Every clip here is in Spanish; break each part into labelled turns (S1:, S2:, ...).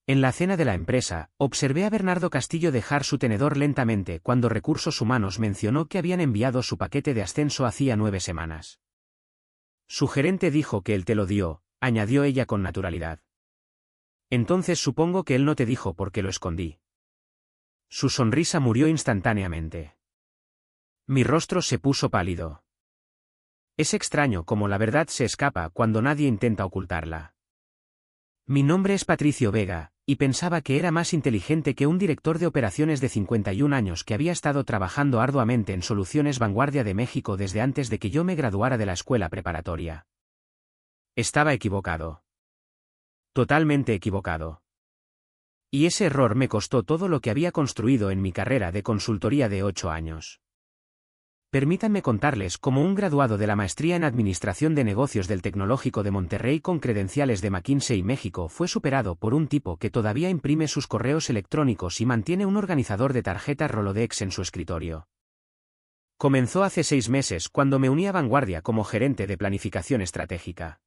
S1: En la cena de la empresa, observé a Bernardo Castillo dejar su tenedor lentamente cuando Recursos Humanos mencionó que habían enviado su paquete de ascenso hacía 9 semanas. Su gerente dijo que él te lo dio, añadió ella con naturalidad. Entonces supongo que él no te dijo por qué lo escondí. Su sonrisa murió instantáneamente. Mi rostro se puso pálido. Es extraño cómo la verdad se escapa cuando nadie intenta ocultarla. Mi nombre es Patricio Vega, y pensaba que era más inteligente que un director de operaciones de 51 años que había estado trabajando arduamente en Soluciones Vanguardia de México desde antes de que yo me graduara de la escuela preparatoria. Estaba equivocado. Totalmente equivocado. Y ese error me costó todo lo que había construido en mi carrera de consultoría de 8 años. Permítanme contarles cómo un graduado de la maestría en Administración de Negocios del Tecnológico de Monterrey con credenciales de McKinsey México fue superado por un tipo que todavía imprime sus correos electrónicos y mantiene un organizador de tarjetas Rolodex en su escritorio. Comenzó hace 6 meses cuando me uní a Vanguardia como gerente de planificación estratégica.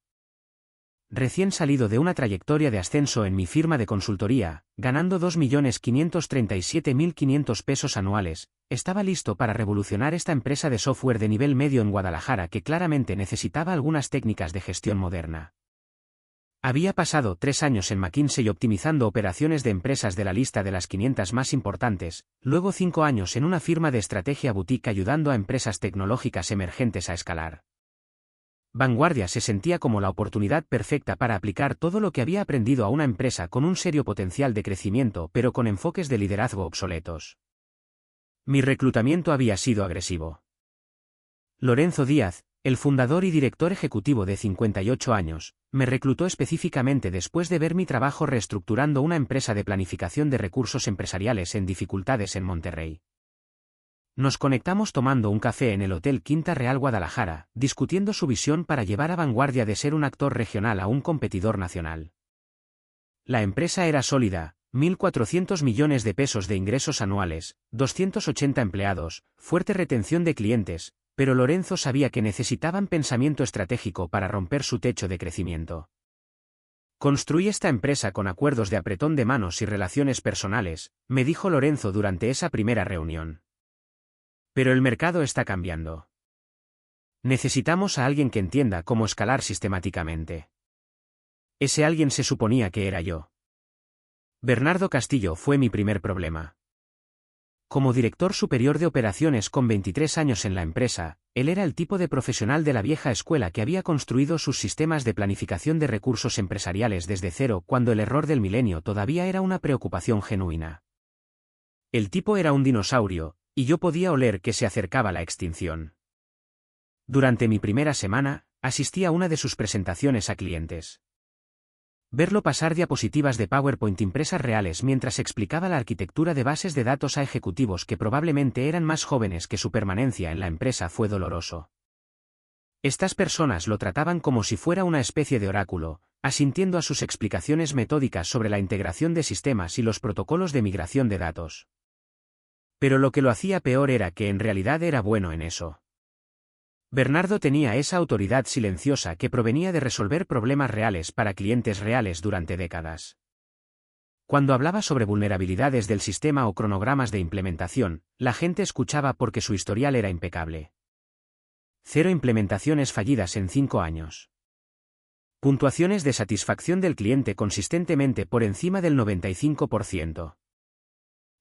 S1: Recién salido de una trayectoria de ascenso en mi firma de consultoría, ganando 2.537.500 pesos anuales, estaba listo para revolucionar esta empresa de software de nivel medio en Guadalajara que claramente necesitaba algunas técnicas de gestión moderna. Había pasado 3 años en McKinsey optimizando operaciones de empresas de la lista de las 500 más importantes, luego 5 años en una firma de estrategia boutique ayudando a empresas tecnológicas emergentes a escalar. Vanguardia se sentía como la oportunidad perfecta para aplicar todo lo que había aprendido a una empresa con un serio potencial de crecimiento pero con enfoques de liderazgo obsoletos. Mi reclutamiento había sido agresivo. Lorenzo Díaz, el fundador y director ejecutivo de 58 años, me reclutó específicamente después de ver mi trabajo reestructurando una empresa de planificación de recursos empresariales en dificultades en Monterrey. Nos conectamos tomando un café en el Hotel Quinta Real Guadalajara, discutiendo su visión para llevar a Vanguardia de ser un actor regional a un competidor nacional. La empresa era sólida, 1.400 millones de pesos de ingresos anuales, 280 empleados, fuerte retención de clientes, pero Lorenzo sabía que necesitaban pensamiento estratégico para romper su techo de crecimiento. Construí esta empresa con acuerdos de apretón de manos y relaciones personales, me dijo Lorenzo durante esa primera reunión. Pero el mercado está cambiando. Necesitamos a alguien que entienda cómo escalar sistemáticamente. Ese alguien se suponía que era yo. Bernardo Castillo fue mi primer problema. Como director superior de operaciones con 23 años en la empresa, él era el tipo de profesional de la vieja escuela que había construido sus sistemas de planificación de recursos empresariales desde cero cuando el error del milenio todavía era una preocupación genuina. El tipo era un dinosaurio, y yo podía oler que se acercaba la extinción. Durante mi primera semana, asistí a una de sus presentaciones a clientes. Verlo pasar diapositivas de PowerPoint impresas reales mientras explicaba la arquitectura de bases de datos a ejecutivos que probablemente eran más jóvenes que su permanencia en la empresa fue doloroso. Estas personas lo trataban como si fuera una especie de oráculo, asintiendo a sus explicaciones metódicas sobre la integración de sistemas y los protocolos de migración de datos. Pero lo que lo hacía peor era que en realidad era bueno en eso. Bernardo tenía esa autoridad silenciosa que provenía de resolver problemas reales para clientes reales durante décadas. Cuando hablaba sobre vulnerabilidades del sistema o cronogramas de implementación, la gente escuchaba porque su historial era impecable. 0 implementaciones fallidas en 5 años. Puntuaciones de satisfacción del cliente consistentemente por encima del 95%.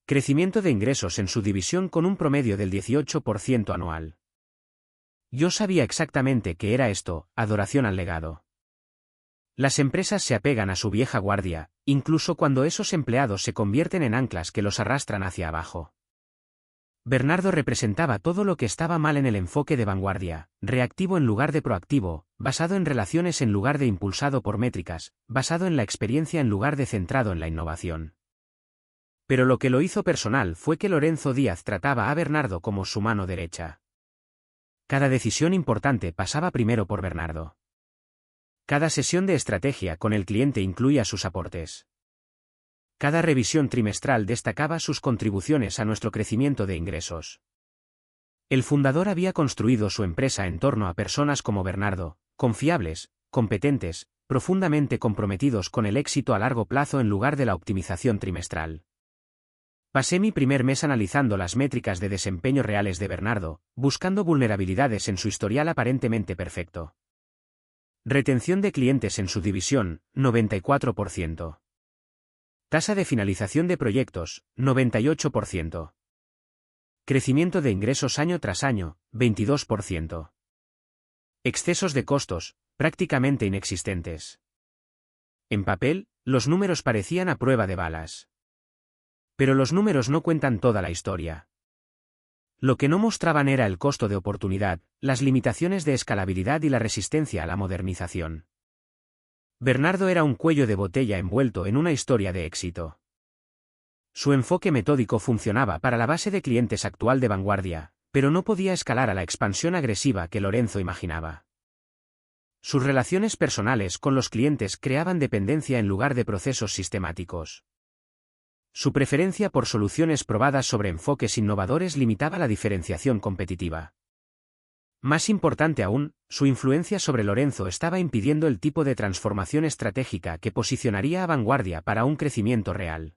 S1: Crecimiento de ingresos en su división con un promedio del 18% anual. Yo sabía exactamente qué era esto, adoración al legado. Las empresas se apegan a su vieja guardia, incluso cuando esos empleados se convierten en anclas que los arrastran hacia abajo. Bernardo representaba todo lo que estaba mal en el enfoque de Vanguardia, reactivo en lugar de proactivo, basado en relaciones en lugar de impulsado por métricas, basado en la experiencia en lugar de centrado en la innovación. Pero lo que lo hizo personal fue que Lorenzo Díaz trataba a Bernardo como su mano derecha. Cada decisión importante pasaba primero por Bernardo. Cada sesión de estrategia con el cliente incluía sus aportes. Cada revisión trimestral destacaba sus contribuciones a nuestro crecimiento de ingresos. El fundador había construido su empresa en torno a personas como Bernardo, confiables, competentes, profundamente comprometidos con el éxito a largo plazo en lugar de la optimización trimestral. Pasé mi primer mes analizando las métricas de desempeño reales de Bernardo, buscando vulnerabilidades en su historial aparentemente perfecto. Retención de clientes en su división, 94%. Tasa de finalización de proyectos, 98%. Crecimiento de ingresos año tras año, 22%. Excesos de costos, prácticamente inexistentes. En papel, los números parecían a prueba de balas. Pero los números no cuentan toda la historia. Lo que no mostraban era el costo de oportunidad, las limitaciones de escalabilidad y la resistencia a la modernización. Bernardo era un cuello de botella envuelto en una historia de éxito. Su enfoque metódico funcionaba para la base de clientes actual de vanguardia, pero no podía escalar a la expansión agresiva que Lorenzo imaginaba. Sus relaciones personales con los clientes creaban dependencia en lugar de procesos sistemáticos. Su preferencia por soluciones probadas sobre enfoques innovadores limitaba la diferenciación competitiva. Más importante aún, su influencia sobre Lorenzo estaba impidiendo el tipo de transformación estratégica que posicionaría a vanguardia para un crecimiento real.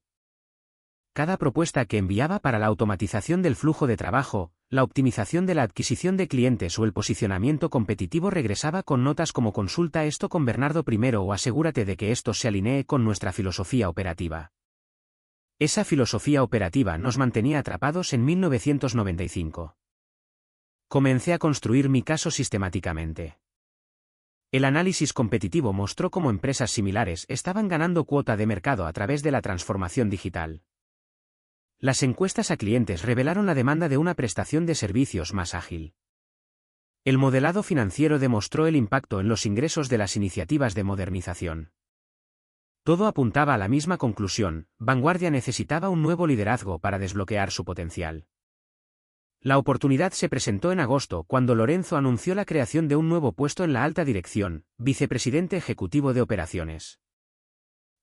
S1: Cada propuesta que enviaba para la automatización del flujo de trabajo, la optimización de la adquisición de clientes o el posicionamiento competitivo regresaba con notas como consulta esto con Bernardo primero o asegúrate de que esto se alinee con nuestra filosofía operativa. Esa filosofía operativa nos mantenía atrapados en 1995. Comencé a construir mi caso sistemáticamente. El análisis competitivo mostró cómo empresas similares estaban ganando cuota de mercado a través de la transformación digital. Las encuestas a clientes revelaron la demanda de una prestación de servicios más ágil. El modelado financiero demostró el impacto en los ingresos de las iniciativas de modernización. Todo apuntaba a la misma conclusión: Vanguardia necesitaba un nuevo liderazgo para desbloquear su potencial. La oportunidad se presentó en agosto cuando Lorenzo anunció la creación de un nuevo puesto en la alta dirección, vicepresidente ejecutivo de operaciones.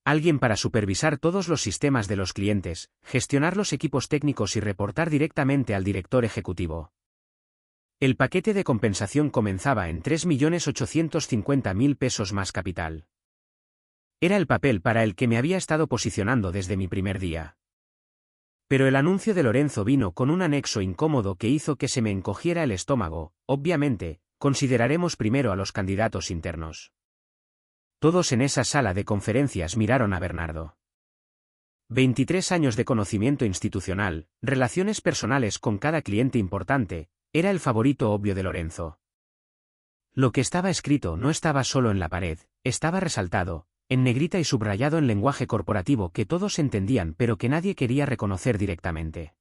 S1: Alguien para supervisar todos los sistemas de los clientes, gestionar los equipos técnicos y reportar directamente al director ejecutivo. El paquete de compensación comenzaba en 3.850.000 pesos más capital. Era el papel para el que me había estado posicionando desde mi primer día. Pero el anuncio de Lorenzo vino con un anexo incómodo que hizo que se me encogiera el estómago. Obviamente, consideraremos primero a los candidatos internos. Todos en esa sala de conferencias miraron a Bernardo. 23 años de conocimiento institucional, relaciones personales con cada cliente importante, era el favorito obvio de Lorenzo. Lo que estaba escrito no estaba solo en la pared, estaba resaltado, en negrita y subrayado en lenguaje corporativo que todos entendían pero que nadie quería reconocer directamente.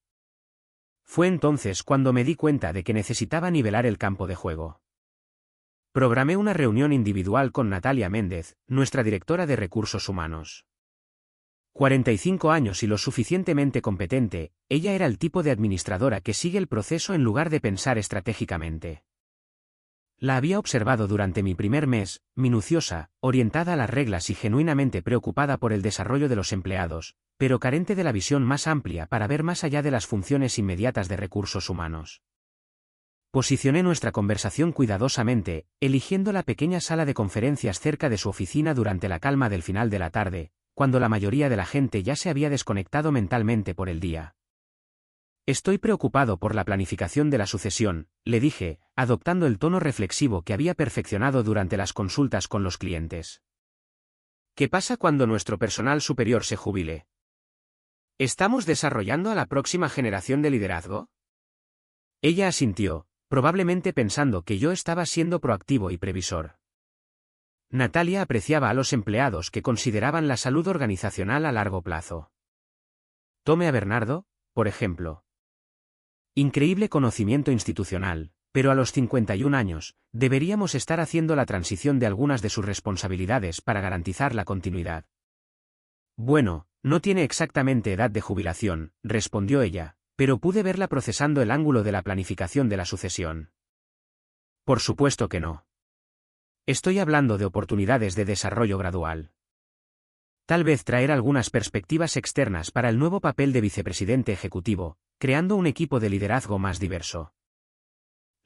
S1: Fue entonces cuando me di cuenta de que necesitaba nivelar el campo de juego. Programé una reunión individual con Natalia Méndez, nuestra directora de recursos humanos. 45 años y lo suficientemente competente, ella era el tipo de administradora que sigue el proceso en lugar de pensar estratégicamente. La había observado durante mi primer mes, minuciosa, orientada a las reglas y genuinamente preocupada por el desarrollo de los empleados, pero carente de la visión más amplia para ver más allá de las funciones inmediatas de recursos humanos. Posicioné nuestra conversación cuidadosamente, eligiendo la pequeña sala de conferencias cerca de su oficina durante la calma del final de la tarde, cuando la mayoría de la gente ya se había desconectado mentalmente por el día. Estoy preocupado por la planificación de la sucesión, le dije, adoptando el tono reflexivo que había perfeccionado durante las consultas con los clientes. ¿Qué pasa cuando nuestro personal superior se jubile? ¿Estamos desarrollando a la próxima generación de liderazgo? Ella asintió, probablemente pensando que yo estaba siendo proactivo y previsor. Natalia apreciaba a los empleados que consideraban la salud organizacional a largo plazo. Tome a Bernardo, por ejemplo. Increíble conocimiento institucional, pero a los 51 años, deberíamos estar haciendo la transición de algunas de sus responsabilidades para garantizar la continuidad. Bueno, no tiene exactamente edad de jubilación, respondió ella, pero pude verla procesando el ángulo de la planificación de la sucesión. Por supuesto que no. Estoy hablando de oportunidades de desarrollo gradual. Tal vez traer algunas perspectivas externas para el nuevo papel de vicepresidente ejecutivo, creando un equipo de liderazgo más diverso.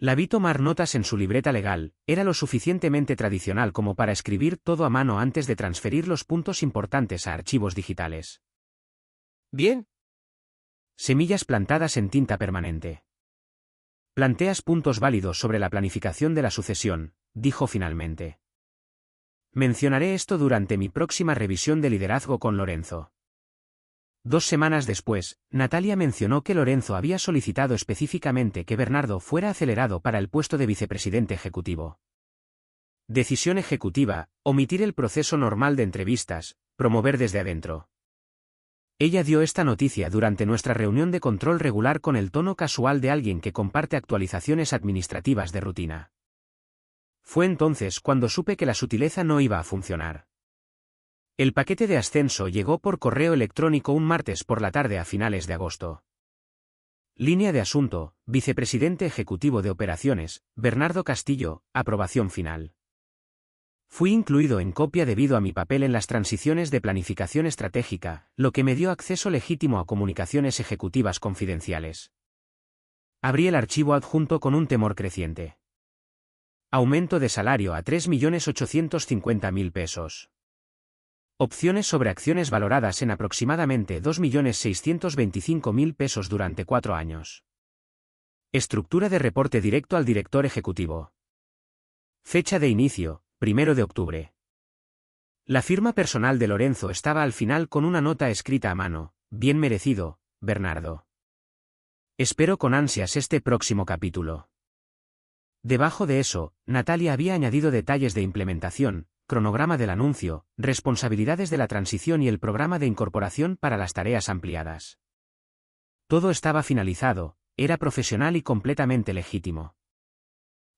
S1: La vi tomar notas en su libreta legal, era lo suficientemente tradicional como para escribir todo a mano antes de transferir los puntos importantes a archivos digitales.
S2: Bien.
S1: Semillas plantadas en tinta permanente. Planteas puntos válidos sobre la planificación de la sucesión, dijo finalmente. Mencionaré esto durante mi próxima revisión de liderazgo con Lorenzo. 2 semanas después, Natalia mencionó que Lorenzo había solicitado específicamente que Bernardo fuera acelerado para el puesto de vicepresidente ejecutivo. Decisión ejecutiva: omitir el proceso normal de entrevistas, promover desde adentro. Ella dio esta noticia durante nuestra reunión de control regular con el tono casual de alguien que comparte actualizaciones administrativas de rutina. Fue entonces cuando supe que la sutileza no iba a funcionar. El paquete de ascenso llegó por correo electrónico un martes por la tarde a finales de agosto. Línea de asunto: vicepresidente ejecutivo de operaciones, Bernardo Castillo, aprobación final. Fui incluido en copia debido a mi papel en las transiciones de planificación estratégica, lo que me dio acceso legítimo a comunicaciones ejecutivas confidenciales. Abrí el archivo adjunto con un temor creciente. Aumento de salario a 3.850.000 pesos. Opciones sobre acciones valoradas en aproximadamente 2.625.000 pesos durante 4 años. Estructura de reporte directo al director ejecutivo. Fecha de inicio: 1 de octubre. La firma personal de Lorenzo estaba al final con una nota escrita a mano: bien merecido, Bernardo. Espero con ansias este próximo capítulo. Debajo de eso, Natalia había añadido detalles de implementación, cronograma del anuncio, responsabilidades de la transición y el programa de incorporación para las tareas ampliadas. Todo estaba finalizado, era profesional y completamente legítimo.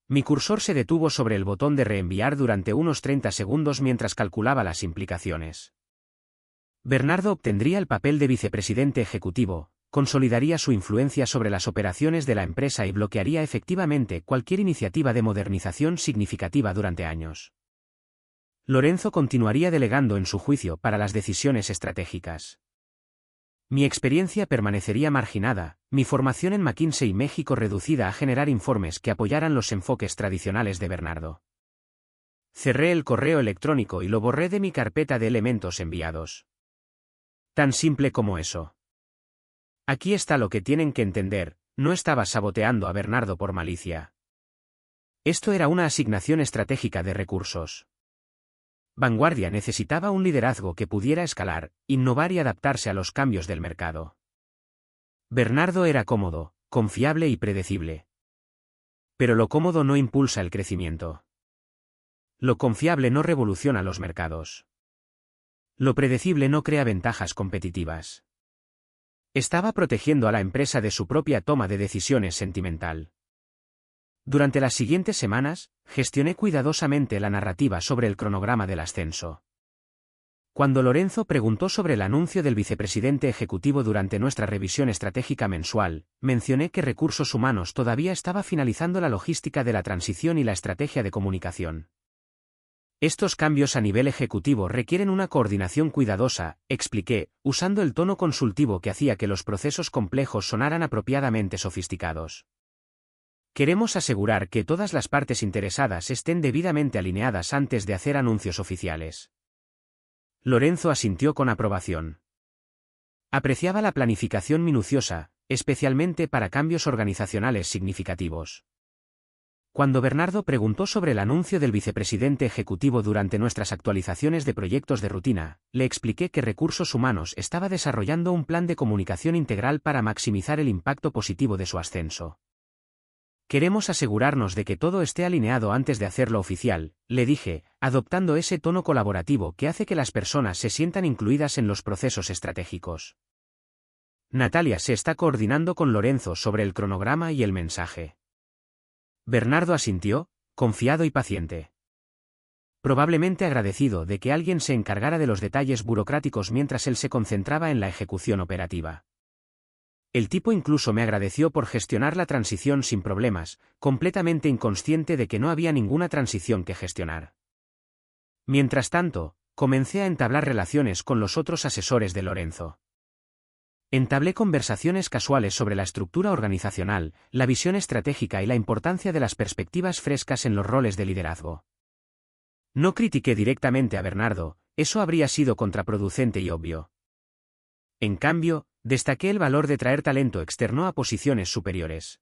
S1: Mi cursor se detuvo sobre el botón de reenviar durante unos 30 segundos mientras calculaba las implicaciones. Bernardo obtendría el papel de vicepresidente ejecutivo, consolidaría su influencia sobre las operaciones de la empresa y bloquearía efectivamente cualquier iniciativa de modernización significativa durante años. Lorenzo continuaría delegando en su juicio para las decisiones estratégicas. Mi experiencia permanecería marginada, mi formación en McKinsey México reducida a generar informes que apoyaran los enfoques tradicionales de Bernardo. Cerré el correo electrónico y lo borré de mi carpeta de elementos enviados. Tan simple como eso. Aquí está lo que tienen que entender: no estaba saboteando a Bernardo por malicia. Esto era una asignación estratégica de recursos. Vanguardia necesitaba un liderazgo que pudiera escalar, innovar y adaptarse a los cambios del mercado. Bernardo era cómodo, confiable y predecible. Pero lo cómodo no impulsa el crecimiento. Lo confiable no revoluciona los mercados. Lo predecible no crea ventajas competitivas. Estaba protegiendo a la empresa de su propia toma de decisiones sentimental. Durante las siguientes semanas, gestioné cuidadosamente la narrativa sobre el cronograma del ascenso. Cuando Lorenzo preguntó sobre el anuncio del vicepresidente ejecutivo durante nuestra revisión estratégica mensual, mencioné que Recursos Humanos todavía estaba finalizando la logística de la transición y la estrategia de comunicación. Estos cambios a nivel ejecutivo requieren una coordinación cuidadosa, expliqué, usando el tono consultivo que hacía que los procesos complejos sonaran apropiadamente sofisticados. Queremos asegurar que todas las partes interesadas estén debidamente alineadas antes de hacer anuncios oficiales. Lorenzo asintió con aprobación. Apreciaba la planificación minuciosa, especialmente para cambios organizacionales significativos. Cuando Bernardo preguntó sobre el anuncio del vicepresidente ejecutivo durante nuestras actualizaciones de proyectos de rutina, le expliqué que Recursos Humanos estaba desarrollando un plan de comunicación integral para maximizar el impacto positivo de su ascenso. Queremos asegurarnos de que todo esté alineado antes de hacerlo oficial, le dije, adoptando ese tono colaborativo que hace que las personas se sientan incluidas en los procesos estratégicos. Natalia se está coordinando con Lorenzo sobre el cronograma y el mensaje. Bernardo asintió, confiado y paciente. Probablemente agradecido de que alguien se encargara de los detalles burocráticos mientras él se concentraba en la ejecución operativa. El tipo incluso me agradeció por gestionar la transición sin problemas, completamente inconsciente de que no había ninguna transición que gestionar. Mientras tanto, comencé a entablar relaciones con los otros asesores de Lorenzo. Entablé conversaciones casuales sobre la estructura organizacional, la visión estratégica y la importancia de las perspectivas frescas en los roles de liderazgo. No critiqué directamente a Bernardo, eso habría sido contraproducente y obvio. En cambio, destaqué el valor de traer talento externo a posiciones superiores.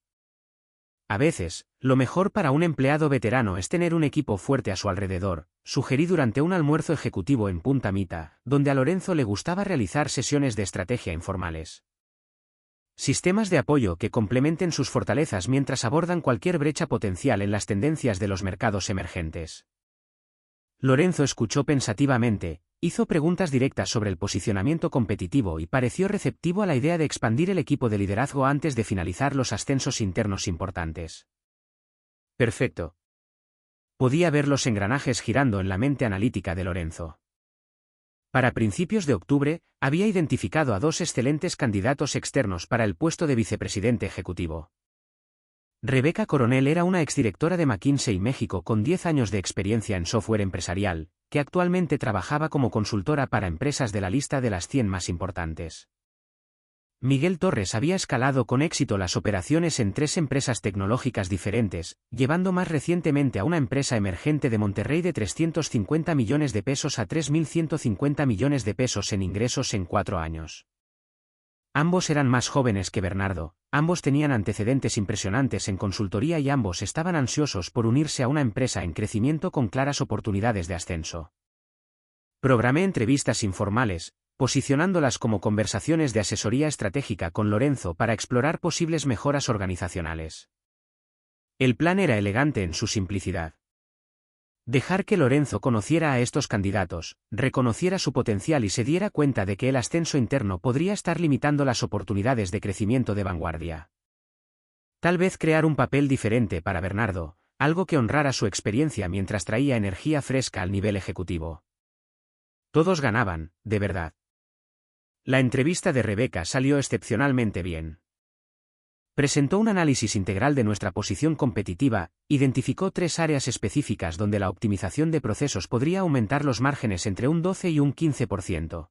S1: A veces, lo mejor para un empleado veterano es tener un equipo fuerte a su alrededor, sugerí durante un almuerzo ejecutivo en Punta Mita, donde a Lorenzo le gustaba realizar sesiones de estrategia informales. Sistemas de apoyo que complementen sus fortalezas mientras abordan cualquier brecha potencial en las tendencias de los mercados emergentes. Lorenzo escuchó pensativamente, hizo preguntas directas sobre el posicionamiento competitivo y pareció receptivo a la idea de expandir el equipo de liderazgo antes de finalizar los ascensos internos importantes. Perfecto. Podía ver los engranajes girando en la mente analítica de Lorenzo. Para principios de octubre, había identificado a 2 excelentes candidatos externos para el puesto de vicepresidente ejecutivo. Rebeca Coronel era una exdirectora de McKinsey México con 10 años de experiencia en software empresarial, que actualmente trabajaba como consultora para empresas de la lista de las 100 más importantes. Miguel Torres había escalado con éxito las operaciones en 3 empresas tecnológicas diferentes, llevando más recientemente a una empresa emergente de Monterrey de 350 millones de pesos a 3.150 millones de pesos en ingresos en 4 años. Ambos eran más jóvenes que Bernardo, ambos tenían antecedentes impresionantes en consultoría y ambos estaban ansiosos por unirse a una empresa en crecimiento con claras oportunidades de ascenso. Programé entrevistas informales, posicionándolas como conversaciones de asesoría estratégica con Lorenzo para explorar posibles mejoras organizacionales. El plan era elegante en su simplicidad. Dejar que Lorenzo conociera a estos candidatos, reconociera su potencial y se diera cuenta de que el ascenso interno podría estar limitando las oportunidades de crecimiento de vanguardia. Tal vez crear un papel diferente para Bernardo, algo que honrara su experiencia mientras traía energía fresca al nivel ejecutivo. Todos ganaban, de verdad. La entrevista de Rebeca salió excepcionalmente bien. Presentó un análisis integral de nuestra posición competitiva, identificó 3 áreas específicas donde la optimización de procesos podría aumentar los márgenes entre un 12 y un 15%.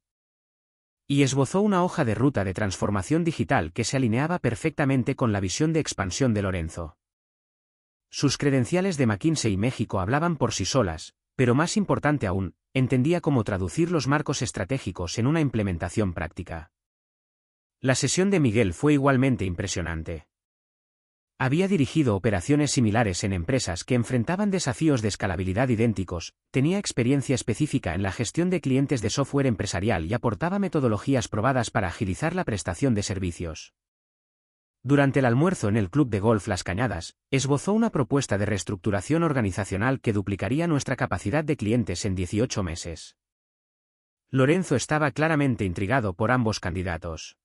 S1: Y esbozó una hoja de ruta de transformación digital que se alineaba perfectamente con la visión de expansión de Lorenzo. Sus credenciales de McKinsey México hablaban por sí solas, pero más importante aún, entendía cómo traducir los marcos estratégicos en una implementación práctica. La sesión de Miguel fue igualmente impresionante. Había dirigido operaciones similares en empresas que enfrentaban desafíos de escalabilidad idénticos, tenía experiencia específica en la gestión de clientes de software empresarial y aportaba metodologías probadas para agilizar la prestación de servicios. Durante el almuerzo en el club de golf Las Cañadas, esbozó una propuesta de reestructuración organizacional que duplicaría nuestra capacidad de clientes en 18 meses. Lorenzo estaba claramente intrigado por ambos candidatos.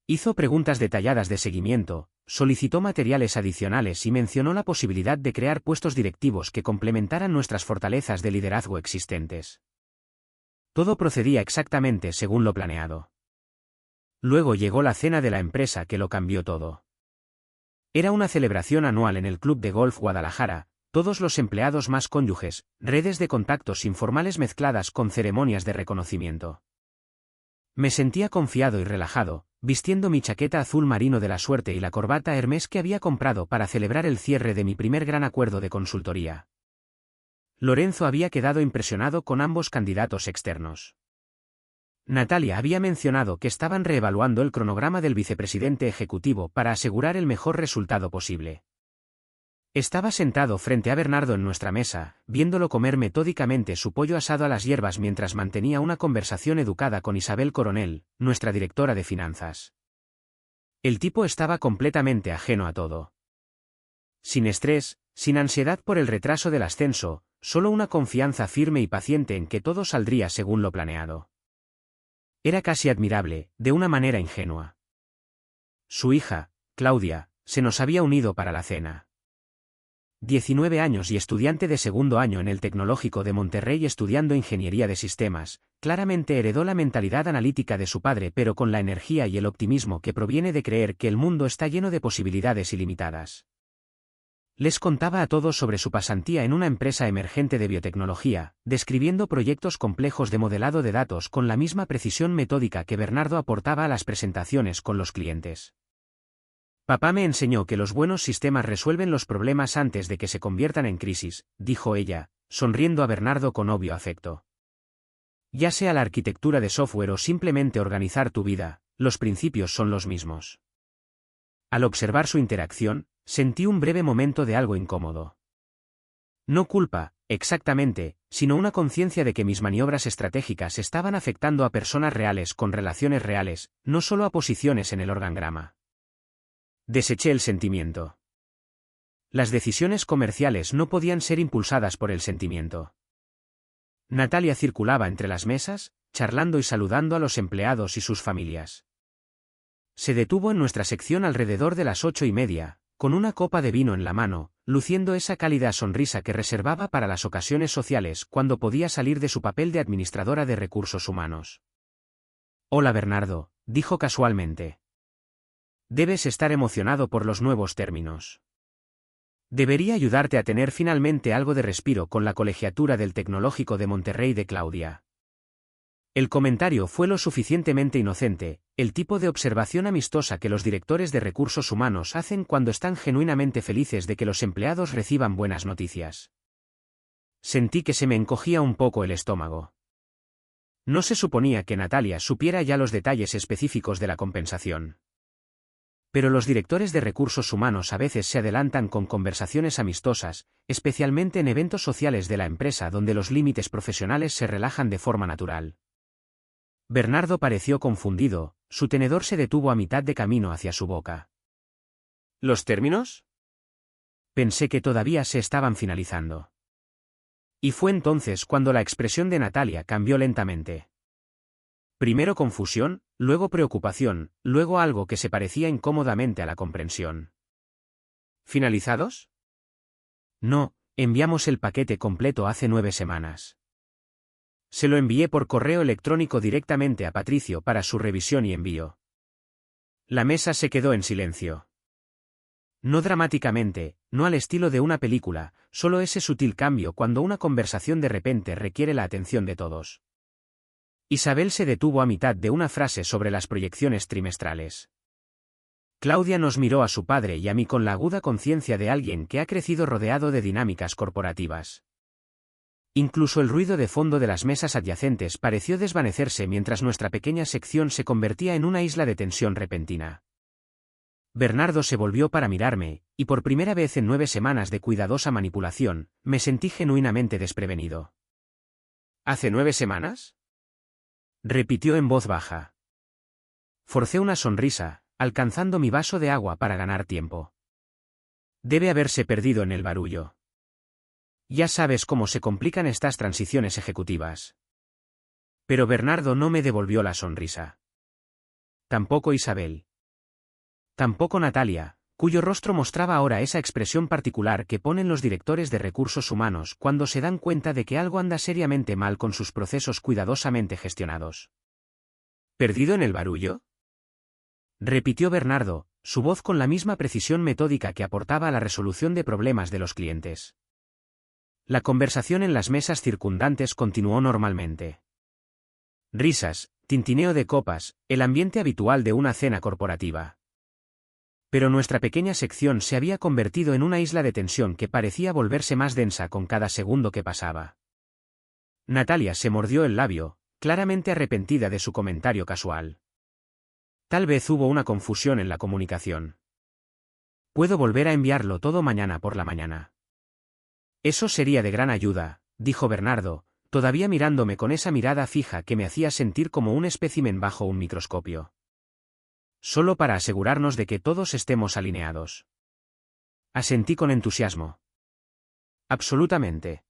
S1: Hizo preguntas detalladas de seguimiento, solicitó materiales adicionales y mencionó la posibilidad de crear puestos directivos que complementaran nuestras fortalezas de liderazgo existentes. Todo procedía exactamente según lo planeado. Luego llegó la cena de la empresa que lo cambió todo. Era una celebración anual en el Club de Golf Guadalajara, todos los empleados más cónyuges, redes de contactos informales mezcladas con ceremonias de reconocimiento. Me sentía confiado y relajado, vistiendo mi chaqueta azul marino de la suerte y la corbata Hermès que había comprado para celebrar el cierre de mi primer gran acuerdo de consultoría. Lorenzo había quedado impresionado con ambos candidatos externos. Natalia había mencionado que estaban reevaluando el cronograma del vicepresidente ejecutivo para asegurar el mejor resultado posible. Estaba sentado frente a Bernardo en nuestra mesa, viéndolo comer metódicamente su pollo asado a las hierbas mientras mantenía una conversación educada con Isabel Coronel, nuestra directora de finanzas. El tipo estaba completamente ajeno a todo. Sin estrés, sin ansiedad por el retraso del ascenso, solo una confianza firme y paciente en que todo saldría según lo planeado. Era casi admirable, de una manera ingenua. Su hija, Claudia, se nos había unido para la cena. 19 años y estudiante de segundo año en el Tecnológico de Monterrey estudiando Ingeniería de Sistemas, claramente heredó la mentalidad analítica de su padre pero con la energía y el optimismo que proviene de creer que el mundo está lleno de posibilidades ilimitadas. Les contaba a todos sobre su pasantía en una empresa emergente de biotecnología, describiendo proyectos complejos de modelado de datos con la misma precisión metódica que Bernardo aportaba a las presentaciones con los clientes. Papá me enseñó que los buenos sistemas resuelven los problemas antes de que se conviertan en crisis, dijo ella, sonriendo a Bernardo con obvio afecto. Ya sea la arquitectura de software o simplemente organizar tu vida, los principios son los mismos. Al observar su interacción, sentí un breve momento de algo incómodo. No culpa, exactamente, sino una conciencia de que mis maniobras estratégicas estaban afectando a personas reales con relaciones reales, no solo a posiciones en el organigrama. Deseché el sentimiento. Las decisiones comerciales no podían ser impulsadas por el sentimiento. Natalia circulaba entre las mesas, charlando y saludando a los empleados y sus familias. Se detuvo en nuestra sección alrededor de las 8:30, con una copa de vino en la mano, luciendo esa cálida sonrisa que reservaba para las ocasiones sociales cuando podía salir de su papel de administradora de recursos humanos. Hola Bernardo, dijo casualmente. Debes estar emocionado por los nuevos términos. Debería ayudarte a tener finalmente algo de respiro con la colegiatura del Tecnológico de Monterrey de Claudia. El comentario fue lo suficientemente inocente, el tipo de observación amistosa que los directores de recursos humanos hacen cuando están genuinamente felices de que los empleados reciban buenas noticias. Sentí que se me encogía un poco el estómago. No se suponía que Natalia supiera ya los detalles específicos de la compensación. Pero los directores de recursos humanos a veces se adelantan con conversaciones amistosas, especialmente en eventos sociales de la empresa donde los límites profesionales se relajan de forma natural. Bernardo pareció confundido, su tenedor se detuvo a mitad de camino hacia su boca. ¿Los términos? Pensé que todavía se estaban finalizando. Y fue entonces cuando la expresión de Natalia cambió lentamente. Primero confusión, luego preocupación, luego algo que se parecía incómodamente a la comprensión. ¿Finalizados? No, enviamos el paquete completo hace 9 semanas. Se lo envié por correo electrónico directamente a Patricio para su revisión y envío. La mesa se quedó en silencio. No dramáticamente, no al estilo de una película, solo ese sutil cambio cuando una conversación de repente requiere la atención de todos. Isabel se detuvo a mitad de una frase sobre las proyecciones trimestrales. Claudia nos miró a su padre y a mí con la aguda conciencia de alguien que ha crecido rodeado de dinámicas corporativas. Incluso el ruido de fondo de las mesas adyacentes pareció desvanecerse mientras nuestra pequeña sección se convertía en una isla de tensión repentina. Bernardo se volvió para mirarme, y por primera vez en 9 semanas de cuidadosa manipulación, me sentí genuinamente desprevenido. ¿Hace 9 semanas? Repitió en voz baja. Forcé una sonrisa, alcanzando mi vaso de agua para ganar tiempo. Debe haberse perdido en el barullo. Ya sabes cómo se complican estas transiciones ejecutivas. Pero Bernardo no me devolvió la sonrisa. Tampoco Isabel. Tampoco Natalia, cuyo rostro mostraba ahora esa expresión particular que ponen los directores de recursos humanos cuando se dan cuenta de que algo anda seriamente mal con sus procesos cuidadosamente gestionados. ¿Perdido en el barullo? Repitió Bernardo, su voz con la misma precisión metódica que aportaba a la resolución de problemas de los clientes. La conversación en las mesas circundantes continuó normalmente. Risas, tintineo de copas, el ambiente habitual de una cena corporativa. Pero nuestra pequeña sección se había convertido en una isla de tensión que parecía volverse más densa con cada segundo que pasaba. Natalia se mordió el labio, claramente arrepentida de su comentario casual. Tal vez hubo una confusión en la comunicación. Puedo volver a enviarlo todo mañana por la mañana. Eso sería de gran ayuda, dijo Bernardo, todavía mirándome con esa mirada fija que me hacía sentir como un espécimen bajo un microscopio. Solo para asegurarnos de que todos estemos alineados. Asentí con entusiasmo. Absolutamente.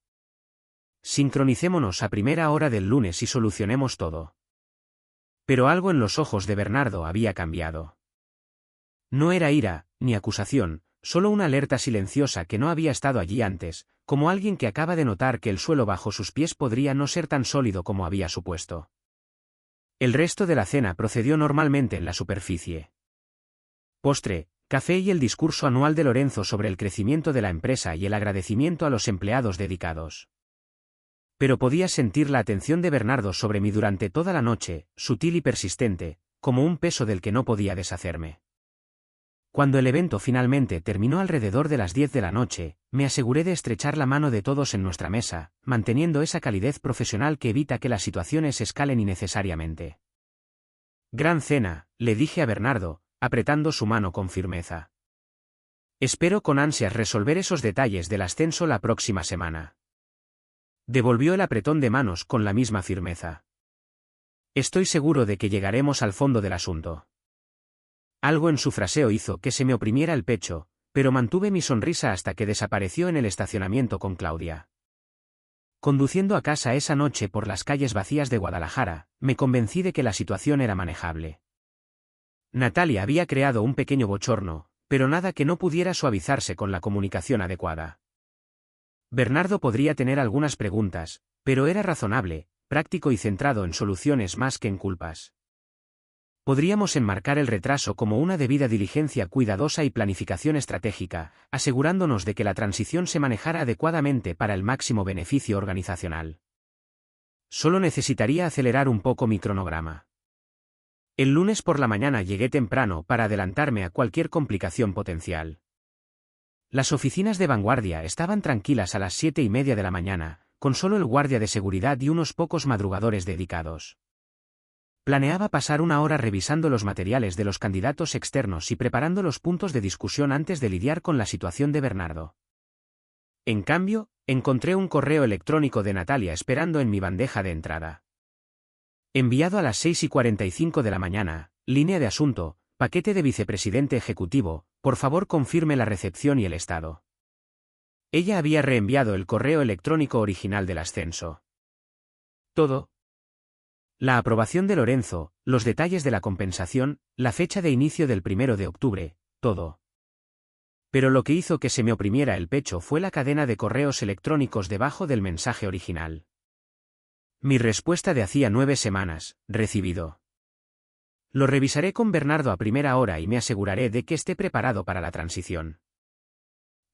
S1: Sincronicémonos a primera hora del lunes y solucionemos todo. Pero algo en los ojos de Bernardo había cambiado. No era ira, ni acusación, solo una alerta silenciosa que no había estado allí antes, como alguien que acaba de notar que el suelo bajo sus pies podría no ser tan sólido como había supuesto. El resto de la cena procedió normalmente en la superficie. Postre, Café y el discurso anual de Lorenzo sobre el crecimiento de la empresa y el agradecimiento a los empleados dedicados. Pero podía sentir la atención de Bernardo sobre mí durante toda la noche, sutil y persistente, como un peso del que no podía deshacerme. Cuando el evento finalmente terminó alrededor de las 10 de la noche, me aseguré de estrechar la mano de todos en nuestra mesa, manteniendo esa calidez profesional que evita que las situaciones escalen innecesariamente. Gran cena, le dije a Bernardo, apretando su mano con firmeza. Espero con ansias resolver esos detalles del ascenso la próxima semana. Devolvió el apretón de manos con la misma firmeza. Estoy seguro de que llegaremos al fondo del asunto. Algo en su fraseo hizo que se me oprimiera el pecho, pero mantuve mi sonrisa hasta que desapareció en el estacionamiento con Claudia. Conduciendo a casa esa noche por las calles vacías de Guadalajara, me convencí de que la situación era manejable. Natalia había creado un pequeño bochorno, pero nada que no pudiera suavizarse con la comunicación adecuada. Bernardo podría tener algunas preguntas, pero era razonable, práctico y centrado en soluciones más que en culpas. Podríamos enmarcar el retraso como una debida diligencia cuidadosa y planificación estratégica, asegurándonos de que la transición se manejara adecuadamente para el máximo beneficio organizacional. Solo necesitaría acelerar un poco mi cronograma. El lunes por la mañana llegué temprano para adelantarme a cualquier complicación potencial. Las oficinas de vanguardia estaban tranquilas a las 7:30 de la mañana, con solo el guardia de seguridad y unos pocos madrugadores dedicados. Planeaba pasar una hora revisando los materiales de los candidatos externos y preparando los puntos de discusión antes de lidiar con la situación de Bernardo. En cambio, encontré un correo electrónico de Natalia esperando en mi bandeja de entrada. Enviado a las 6:45 de la mañana, línea de asunto, paquete de vicepresidente ejecutivo, por favor confirme la recepción y el estado. Ella había reenviado el correo electrónico original del ascenso. Todo. La aprobación de Lorenzo, los detalles de la compensación, la fecha de inicio del 1 de octubre, todo. Pero lo que hizo que se me oprimiera el pecho fue la cadena de correos electrónicos debajo del mensaje original. Mi respuesta de hacía 9 semanas, recibido. Lo revisaré con Bernardo a primera hora y me aseguraré de que esté preparado para la transición.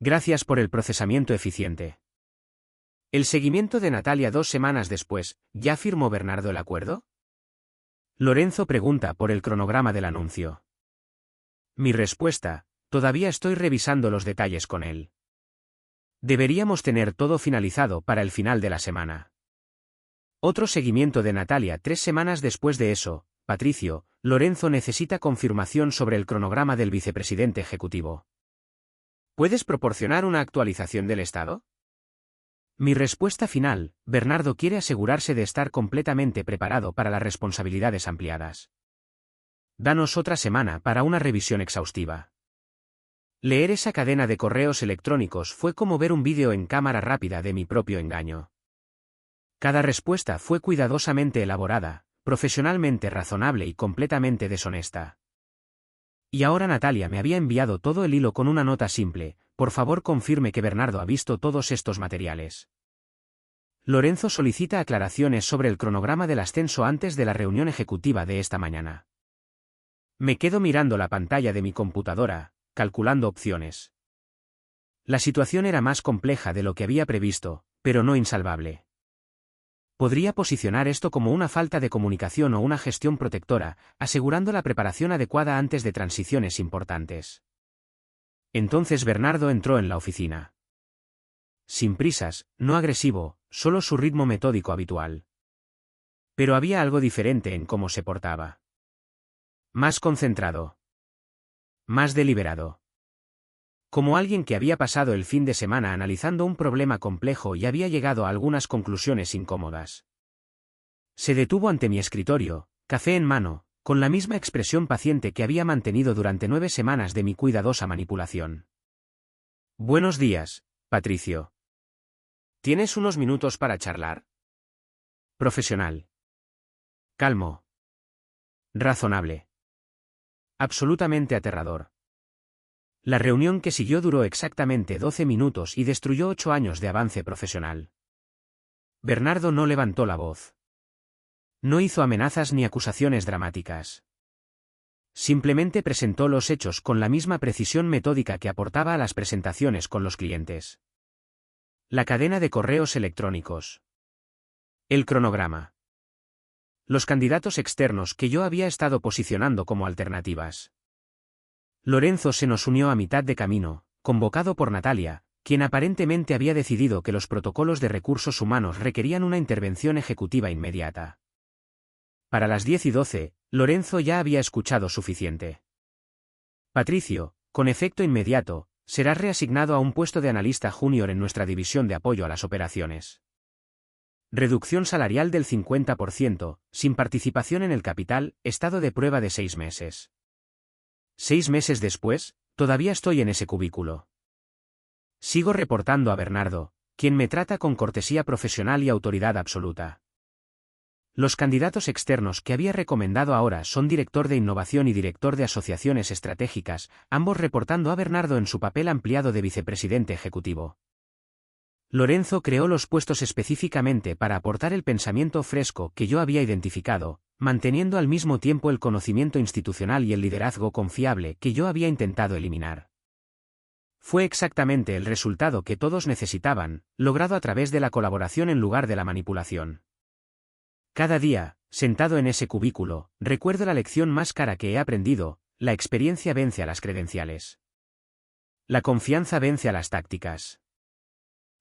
S1: Gracias por el procesamiento eficiente. El seguimiento de Natalia 2 semanas después, ¿ya firmó Bernardo el acuerdo? Lorenzo pregunta por el cronograma del anuncio. Mi respuesta, todavía estoy revisando los detalles con él. Deberíamos tener todo finalizado para el final de la semana. Otro seguimiento de Natalia 3 semanas después de eso, Patricio, Lorenzo necesita confirmación sobre el cronograma del vicepresidente ejecutivo. ¿Puedes proporcionar una actualización del estado? Mi respuesta final, Bernardo quiere asegurarse de estar completamente preparado para las responsabilidades ampliadas. Danos otra semana para una revisión exhaustiva. Leer esa cadena de correos electrónicos fue como ver un vídeo en cámara rápida de mi propio engaño. Cada respuesta fue cuidadosamente elaborada, profesionalmente razonable y completamente deshonesta. Y ahora Natalia me había enviado todo el hilo con una nota simple: por favor confirme que Bernardo ha visto todos estos materiales. Lorenzo solicita aclaraciones sobre el cronograma del ascenso antes de la reunión ejecutiva de esta mañana. Me quedo mirando la pantalla de mi computadora, calculando opciones. La situación era más compleja de lo que había previsto, pero no insalvable. Podría posicionar esto como una falta de comunicación o una gestión protectora, asegurando la preparación adecuada antes de transiciones importantes. Entonces Bernardo entró en la oficina. Sin prisas, no agresivo, solo su ritmo metódico habitual. Pero había algo diferente en cómo se portaba. Más concentrado. Más deliberado. Como alguien que había pasado el fin de semana analizando un problema complejo y había llegado a algunas conclusiones incómodas. Se detuvo ante mi escritorio, café en mano, con la misma expresión paciente que había mantenido durante 9 semanas de mi cuidadosa manipulación. Buenos días, Patricio. ¿Tienes unos minutos para charlar? Profesional. Calmo. Razonable. Absolutamente aterrador. La reunión que siguió duró exactamente 12 minutos y destruyó 8 años de avance profesional. Bernardo no levantó la voz. No hizo amenazas ni acusaciones dramáticas. Simplemente presentó los hechos con la misma precisión metódica que aportaba a las presentaciones con los clientes. La cadena de correos electrónicos. El cronograma. Los candidatos externos que yo había estado posicionando como alternativas. Lorenzo se nos unió a mitad de camino, convocado por Natalia, quien aparentemente había decidido que los protocolos de recursos humanos requerían una intervención ejecutiva inmediata. Para las 10:12, Lorenzo ya había escuchado suficiente. Patricio, con efecto inmediato, serás reasignado a un puesto de analista junior en nuestra división de apoyo a las operaciones. Reducción salarial del 50%, sin participación en el capital, estado de prueba de 6 meses. 6 meses después, todavía estoy en ese cubículo. Sigo reportando a Bernardo, quien me trata con cortesía profesional y autoridad absoluta. Los candidatos externos que había recomendado ahora son director de innovación y director de asociaciones estratégicas, ambos reportando a Bernardo en su papel ampliado de vicepresidente ejecutivo. Lorenzo creó los puestos específicamente para aportar el pensamiento fresco que yo había identificado, manteniendo al mismo tiempo el conocimiento institucional y el liderazgo confiable que yo había intentado eliminar. Fue exactamente el resultado que todos necesitaban, logrado a través de la colaboración en lugar de la manipulación. Cada día, sentado en ese cubículo, recuerdo la lección más cara que he aprendido: la experiencia vence a las credenciales. La confianza vence a las tácticas.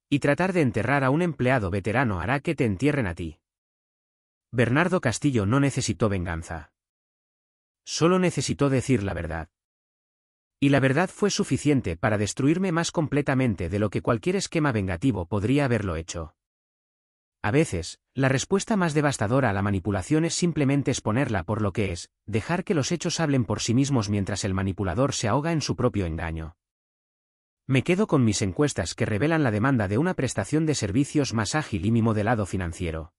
S1: Y tratar de enterrar a un empleado veterano hará que te entierren a ti. Bernardo Castillo no necesitó venganza. Solo necesitó decir la verdad. Y la verdad fue suficiente para destruirme más completamente de lo que cualquier esquema vengativo podría haberlo hecho. A veces, la respuesta más devastadora a la manipulación es simplemente exponerla por lo que es, dejar que los hechos hablen por sí mismos mientras el manipulador se ahoga en su propio engaño. Me quedo con mis encuestas que revelan la demanda de una prestación de servicios más ágil y mi modelado financiero.